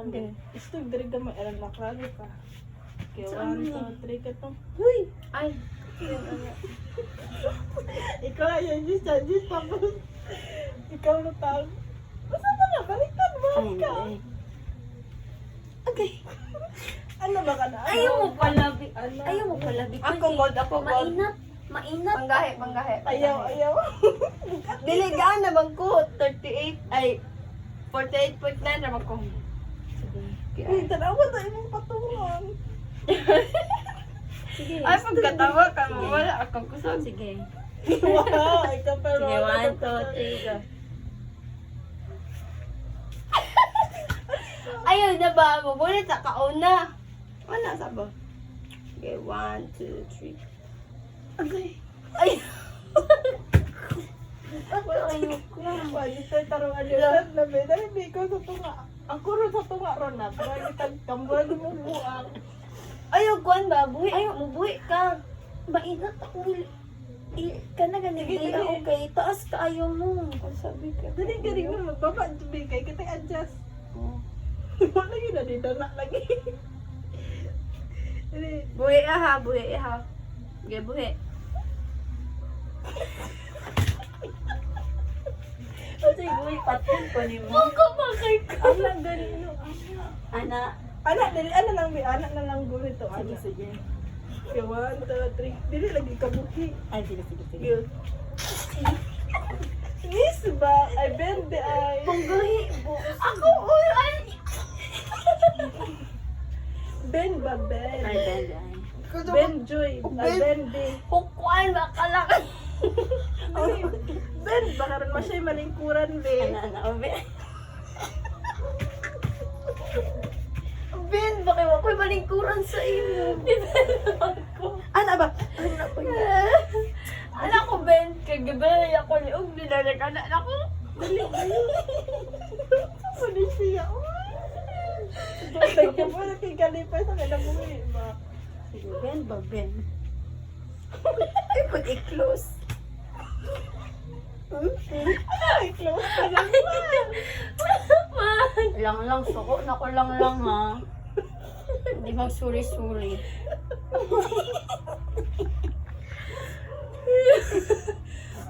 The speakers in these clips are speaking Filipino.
Okay. Istog diri ka maalam na klaro ka. Okay, Saan 1, mo 2, 3 ka to. Uy! Ay! Ikaw ay yung judges tapos ikaw na tao. Basta ba nga, baliktad mo Ay, ka. ay. Okay. Ano ba ka na? Ayaw mo palabi. Ano? Ayaw mo palabi. Ako gold, ako gold. Mainat. Mainat. Panggahe, panggahe. Ayaw. Dili gaan naman ko. 38, ay, 48.9 naman ko. Sige. Uy, tanawa tayo mong patungan. Sige. Ay, pagkatawa ka mo, wala akong kusog. Sige. Wow, ikaw pero. Sige, 1, 2, 3, go. Ayaw na ba? Mabulit sa kauna. Wala sa ba? Okay, 1, 2, 3. Okay. Ay! Ayoko na. Wala tayo tarong alisan na be. Dahil di ko sa tunga. Ang kuro sa tunga ron na. Parang itag kambuhan mo buang. Ayaw, kuhan ba? Buhi. Ayaw mo, buwi ka. Mainat ako. Ka na ganun. Sige, Di sige. okay. Taas ka. Ayaw mo. Kung sabi ka. Dali galing mo magbaba. Dumi kay kita adjust. Oh. Wala yun na dito na lagi. Dali. Buhi ha, buhi ha. Okay, buhi. Kasi buwi patin ko ni mo. Kamakay ka. Anak galing no. Ana. Anak dali ano lang be. Anak na lang gulo ito. Sige, Anak. sige. Okay, 1, 2, 3. Dili lagi kabuki. Ay, sige, sige, sige. Good. Miss ba? Ay, bende ay. Punggahi. Ako, uy, ay. Ben ba, Ben? Ay, bend, ay. Ben Joy. Ay, Ben B. Hukuan ba ka lang? Ben, baka rin masya'y malingkuran, be. Ana, obe. Ben, bakit ako'y malingkuran sa imo? Ano ba? Anak ko, Ben, kagabay ako liog, nilalag anak ako. Pwede siya. Thank you po na kay Kalipay sa kailang bumi, ba? Sige, bend ba, bend? Ay, pag i-close. Ay, close ka lang. Lang, suko na ko lang ha. Hindi magsuri-suri.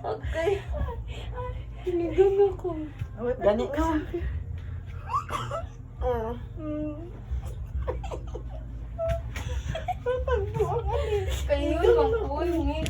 Okay. Hinigang ako. Ganit na. Tatagpo ang alin. Kayo, mag-uwi,